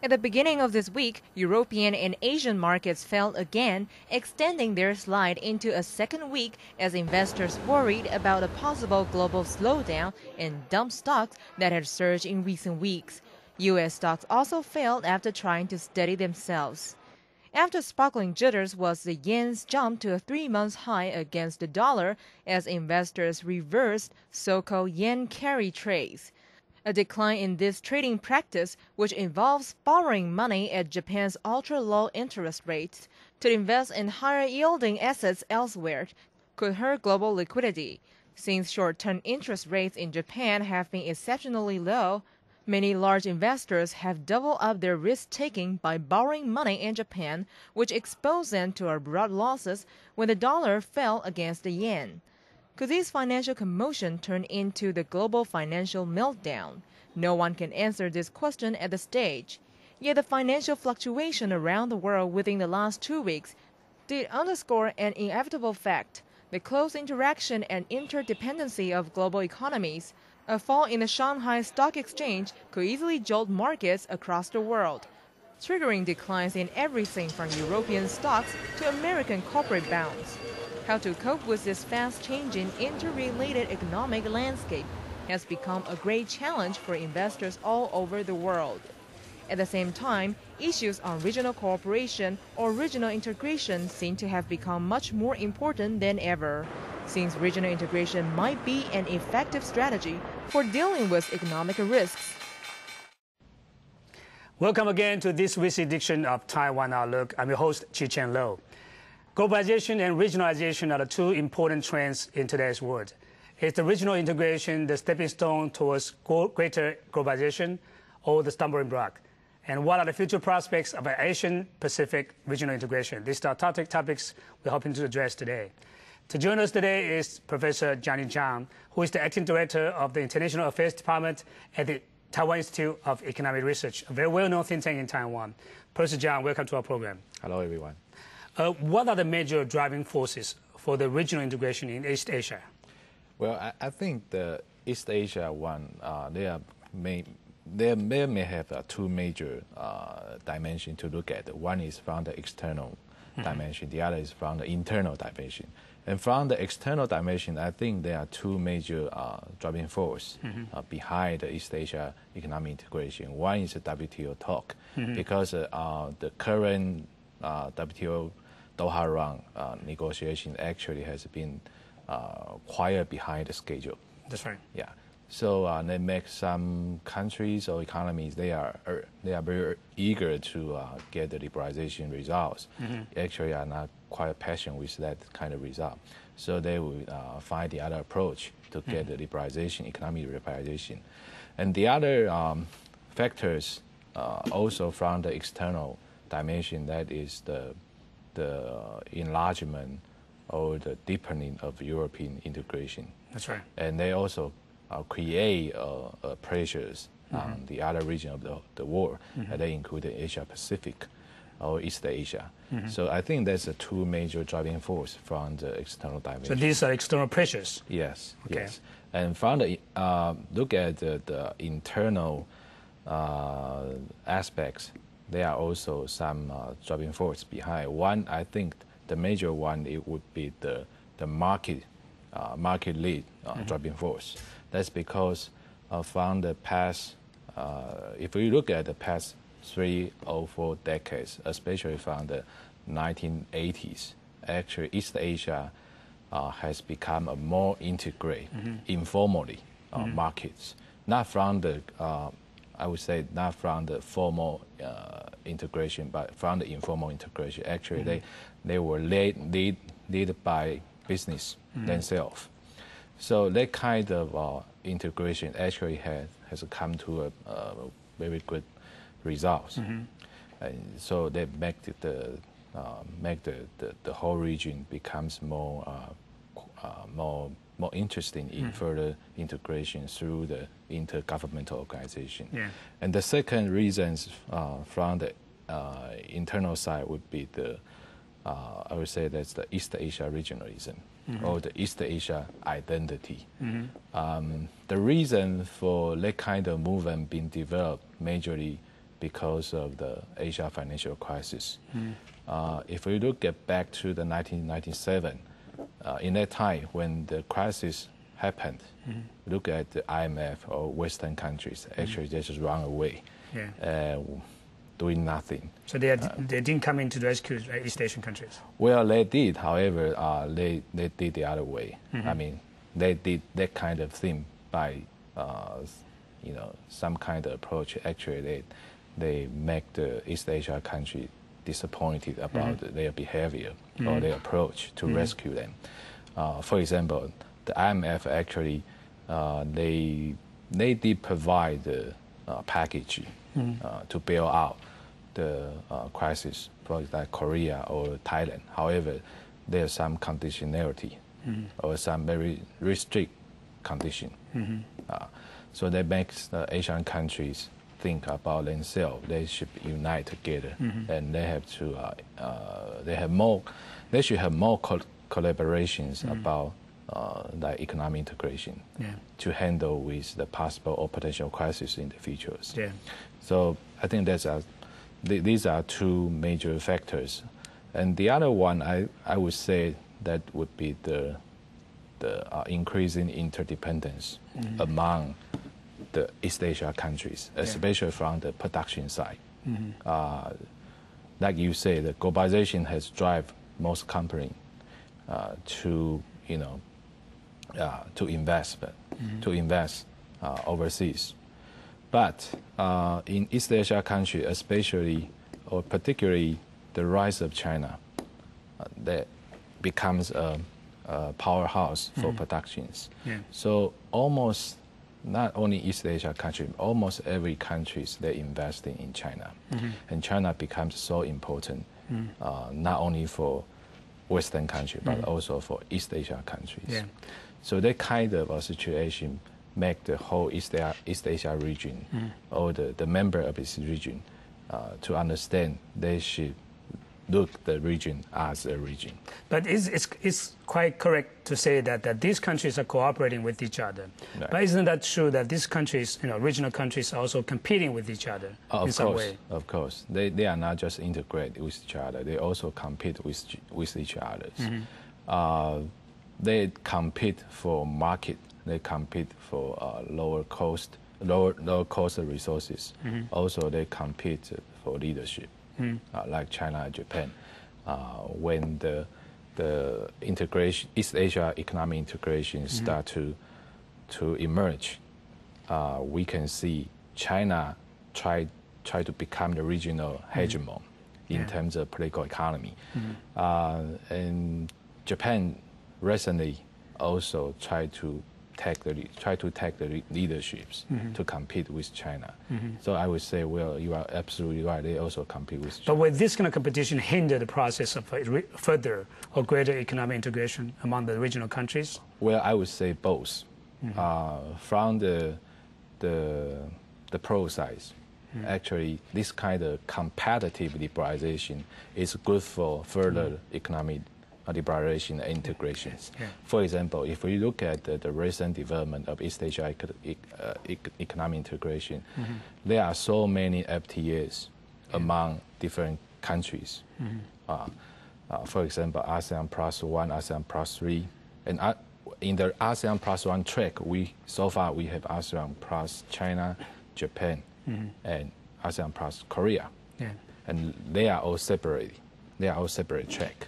At the beginning of this week, European and Asian markets fell again, extending their slide into a second week as investors worried about a possible global slowdown and dumped stocks that had surged in recent weeks. U.S. stocks also failed after trying to steady themselves. After sparkling jitters was the yen's jump to a 3-month high against the dollar as investors reversed so-called yen carry trades. A decline in this trading practice, which involves borrowing money at Japan's ultra-low interest rates to invest in higher-yielding assets elsewhere, could hurt global liquidity. Since short-term interest rates in Japan have been exceptionally low, many large investors have doubled up their risk-taking by borrowing money in Japan, which exposed them to abrupt losses when the dollar fell against the yen. Could this financial commotion turn into the global financial meltdown? No one can answer this question at this stage. Yet the financial fluctuation around the world within the last 2 weeks did underscore an inevitable fact: the close interaction and interdependency of global economies. A fall in the Shanghai Stock Exchange could easily jolt markets across the world, triggering declines in everything from European stocks to American corporate bonds. How to cope with this fast-changing, interrelated economic landscape has become a great challenge for investors all over the world. At the same time, issues on regional cooperation or regional integration seem to have become much more important than ever, since regional integration might be an effective strategy for dealing with economic risks. Welcome again to this week's edition of Taiwan Outlook. I'm your host, Chiang. Globalization and regionalization are the two important trends in today's world. Is the regional integration the stepping stone towards greater globalization or the stumbling block? And what are the future prospects of an Asian-Pacific regional integration? These are topics we're hoping to address today. To join us today is Professor Chiang, who is the Acting Director of the International Affairs Department at the Taiwan Institute of Economic Research, a very well-known think tank in Taiwan. Professor Chiang, welcome to our program. Hello, everyone. What are the major driving forces for the regional integration in East Asia? Well, I think the East Asia one, they may have two major dimensions to look at. One is from the external dimension, the other is from the internal dimension. And from the external dimension, I think there are two major driving forces behind the East Asia economic integration. One is the WTO talk, because the current WTO Doha round negotiation actually has been quite behind the schedule. That's right. Yeah. So they make some countries or economies, they are very eager to get the liberalization results. Actually are not quite patient with that kind of result. So they will find the other approach to get the liberalization, economic liberalization. And the other factors also from the external dimension, that is the enlargement or the deepening of European integration. That's right. And they also create pressures on the other region of the world, and they include the Asia Pacific or East Asia. So I think that's the two major driving force from the external dimension. So these are external pressures? Yes, okay. Yes. And from the look at the internal aspects, there are also some driving force behind. One, I think the major one, it would be the market lead driving force. That's because from the past, if we look at the past 3 or 4 decades, especially from the 1980s, actually East Asia has become a more integrated, informally markets. Not from the, I would say, not from the formal integration, but from the informal integration. Actually, they were led by business themselves. So that kind of integration actually has come to a very good results. And so they make the whole region becomes more interesting in further integration through the intergovernmental organization. Yeah. And the second reasons from the internal side would be I would say that's the East Asia regionalism, or the East Asia identity. The reason for that kind of movement being developed majorly because of the Asia financial crisis. If we look back to the 1997, in that time when the crisis happened, look at the IMF or Western countries, actually they just run away, doing nothing. So they didn't come in to rescue East Asian countries? Well, they did. However, they did the other way. I mean, they did that kind of thing by, some kind of approach. Actually, they make the East Asia country disappointed about their behavior or their approach to rescue them. For example, the IMF actually, they did provide the package to bail out the crisis, for example, Korea or Thailand. However, there's some conditionality or some very restrict condition. So that makes the Asian countries think about themselves. They should unite together, and they have to. They should have more collaborations about like economic integration to handle with the possible or potential crisis in the futures. So I think these are two major factors, and the other one I would say that would be the increasing interdependence among the East Asia countries, especially from the production side. Like you say, the globalization has driven most companies to invest overseas. But in East Asia countries, especially or particularly the rise of China, that becomes a powerhouse for productions. So almost not only East Asia countries, almost every country they investing in China, and China becomes so important, not only for Western countries but also for East Asia countries. So that kind of a situation make the whole East Asia region or the member of this region to understand they should look the region as a region. But it's quite correct to say that these countries are cooperating with each other. Right. But isn't that true that these countries, regional countries, are also competing with each other in some way? Of course. They are not just integrated with each other. They also compete with each other. They compete for market. They compete for lower cost resources. Also, they compete for leadership. Like China and Japan, when the integration, East Asia economic integration start to emerge, we can see China try to become the regional hegemon in terms of political economy, and Japan recently also try to take the leaderships to compete with China. So I would say, well, you are absolutely right. They also compete with China. But will this kind of competition hinder the process of further or greater economic integration among the regional countries? Well, I would say both. From the pro side, actually, this kind of competitive liberalization is good for further economic liberalization and integrations. For example, if we look at the recent development of East Asia economic integration, there are so many FTAs among different countries. For example, ASEAN Plus 1, ASEAN Plus 3, and in the ASEAN Plus 1 track, so far we have ASEAN Plus China, Japan, and ASEAN Plus Korea, and they are all separate. They are all separate track.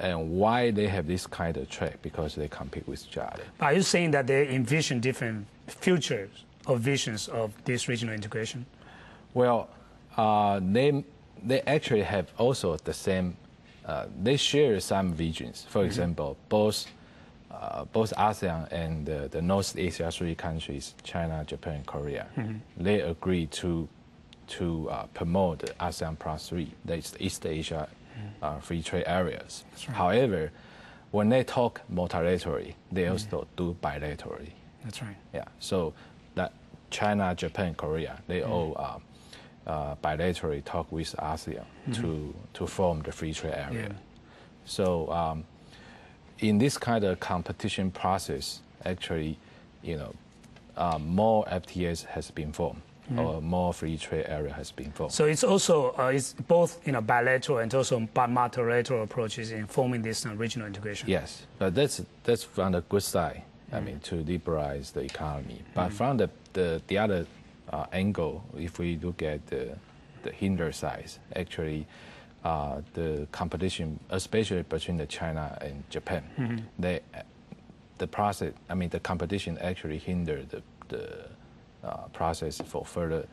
And why they have this kind of track? Because they compete with each other. Are you saying that they envision different futures or visions of this regional integration? Well, they actually have also the same. They share some visions. For example, both ASEAN and the North Asia 3 countries, China, Japan, Korea, they agree to promote the ASEAN Plus 3, that's East Asia free trade areas. Right. However, when they talk multilaterally, they also do bilaterally. That's right. Yeah. So that China, Japan, Korea, they all bilaterally talk with ASEAN to form the free trade area. So in this kind of competition process, actually, more FTAs has been formed. or more free trade area has been formed. So it's also it's both bilateral and also multilateral approaches in forming this regional integration. Yes, but that's from the good side. I mean, to liberalize the economy. But from the other angle, if we look at the hinder side, actually, the competition, especially between the China and Japan, the process. I mean, the competition actually hindered the process for further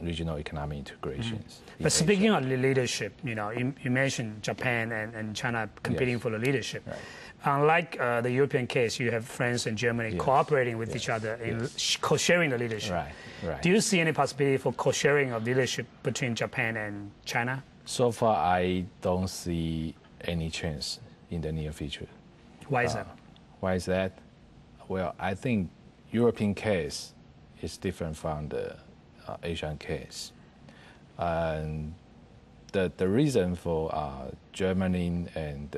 regional economic integrations. But speaking of the leadership, you mentioned Japan and China competing for the leadership. Right. Unlike the European case, you have France and Germany cooperating with each other in co-sharing the leadership. Right. Do you see any possibility for co-sharing of leadership between Japan and China? So far, I don't see any chance in the near future. Why is that? Why is that? Well, I think European case is different from the Asian case. And the reason for Germany and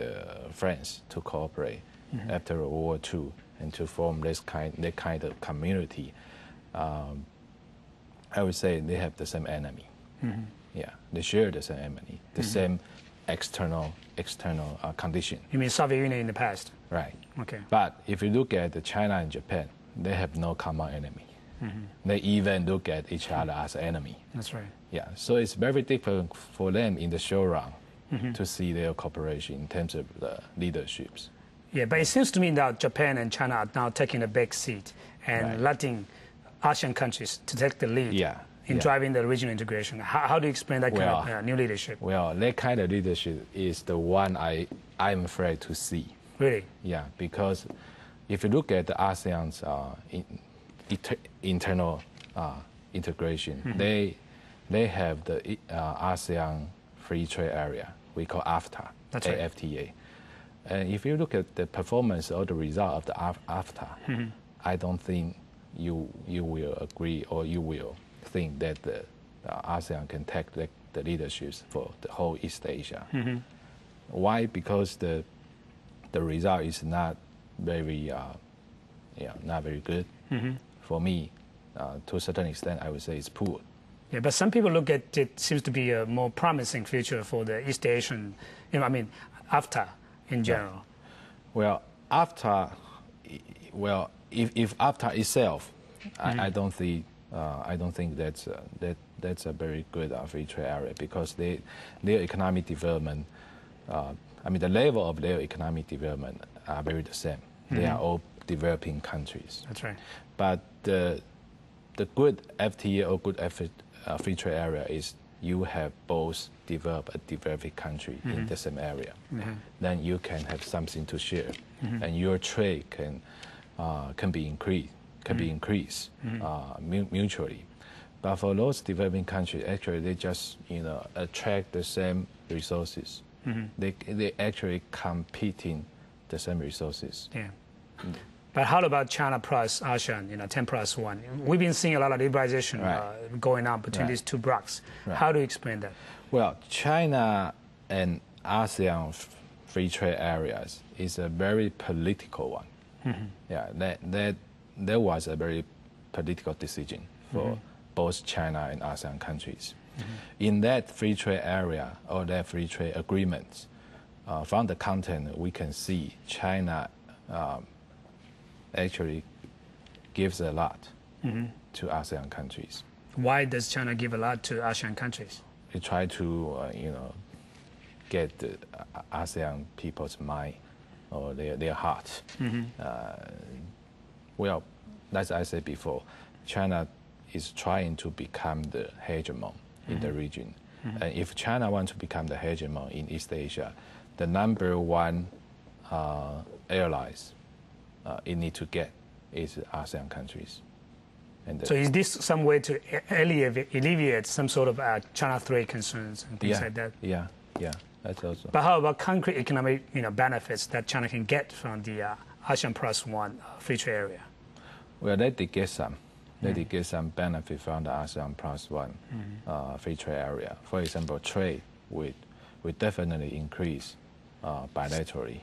France to cooperate after World War II and to form that kind of community, I would say they have the same enemy. Yeah, they share the same enemy, the same external condition. You mean Soviet Union in the past? Right. Okay. But if you look at China and Japan, they have no common enemy. They even look at each other as enemy. That's right. Yeah, so it's very difficult for them in the short run to see their cooperation in terms of the leaderships. Yeah, but it seems to me that Japan and China are now taking a back seat and letting ASEAN countries to take the lead in driving the regional integration. How do you explain that kind of new leadership? Well, that kind of leadership is the one I'm afraid to see. Really? Yeah, because if you look at the ASEAN's internal integration, they have the ASEAN Free Trade Area, we call AFTA, That's right. AFTA. And if you look at the performance or the result of the AFTA, I don't think you will agree or you will think that the ASEAN can take the leadership for the whole East Asia. Why? Because the result is not very good. For me, to a certain extent, I would say it's poor. Yeah, but some people look at it seems to be a more promising future for the East Asian, AFTA in general. Well, AFTA, if AFTA itself, I don't think that's a very good free trade area because their economic development, the level of their economic development are very the same. They are all developing countries. That's right. But the good FTA or good free trade area is you have both developed a developing country in the same area. Then you can have something to share, and your trade can be increased mutually. But for those developing countries, actually they just attract the same resources. They actually competing the same resources. Yeah. But how about China plus ASEAN, 10+1? We've been seeing a lot of liberalization going on between these two blocs. How do you explain that? Well, China and ASEAN free trade areas is a very political one. Yeah, that was a very political decision for both China and ASEAN countries. In that free trade area or that free trade agreements, from the content we can see China actually gives a lot to ASEAN countries. Why does China give a lot to ASEAN countries? They try to, get the ASEAN people's mind or their heart. Well, as I said before, China is trying to become the hegemon in the region. And if China wants to become the hegemon in East Asia, the number one allies it need to get is ASEAN countries. And so is this some way to alleviate some sort of China trade concerns and things like that? Yeah, that's also. But how about concrete economic benefits that China can get from the ASEAN +1 free trade area? Well, they did get some. They did get some benefit from the ASEAN +1 free trade area. For example, trade would definitely increase bilaterally.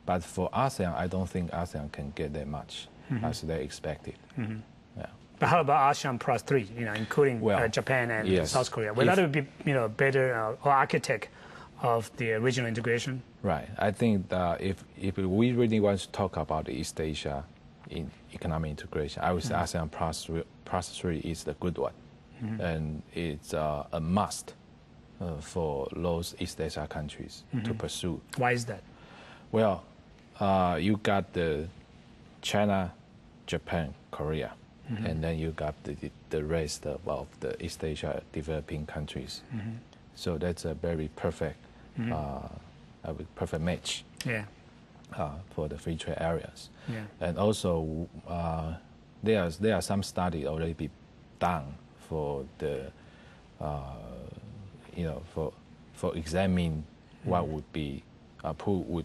But for ASEAN, I don't think ASEAN can get that much as they expected. Yeah. But how about ASEAN Plus 3, including Japan and yes. South Korea? Will that be, better or architect of the regional integration? Right. I think that if we really want to talk about East Asia in economic integration, I would say ASEAN Plus 3 is the good one. And it's a must for those East Asia countries to pursue. Why is that? Well, you got the China, Japan, Korea, and then you got the rest of the East Asia developing countries. So that's a very perfect, perfect match for the free trade areas. Yeah. And also, there are some studies already be done for the, for examining what would be, who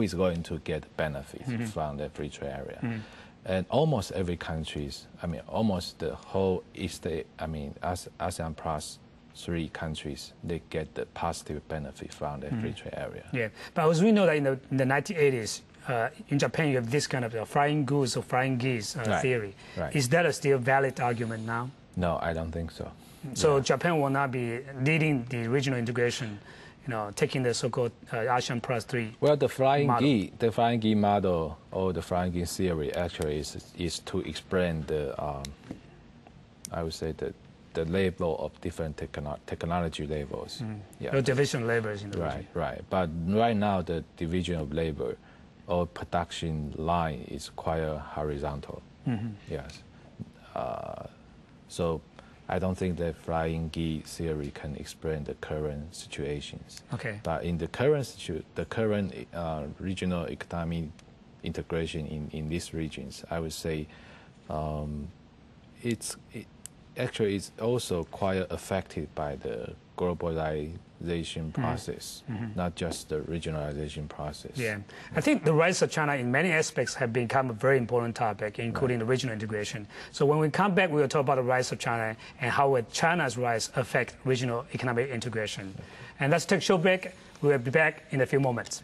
is going to get benefits from the free trade area. And almost every countries, almost the whole ASEAN Plus 3 countries, they get the positive benefit from the free trade area. Yeah, but as we know that in the 1980s, in Japan, you have this kind of flying goose or flying geese theory. Right. Is that a still valid argument now? No, I don't think so. So Japan will not be leading the regional integration, taking the so-called ASEAN Plus 3. Well, the flying geese model or the flying geese theory actually is to explain the, I would say the level of different technology levels. The division labors in the region. Right. But right now, the division of labor or production line is quite horizontal. Yes. So I don't think the flying geese theory can explain the current situations. Okay. But in the current regional economic integration in these regions, I would say actually it's also quite affected by the globalization process, not just the regionalization process. Yeah, I think the rise of China in many aspects have become a very important topic, including the regional integration. So when we come back, we will talk about the rise of China and how will China's rise affect regional economic integration. And let's take a short break. We will be back in a few moments.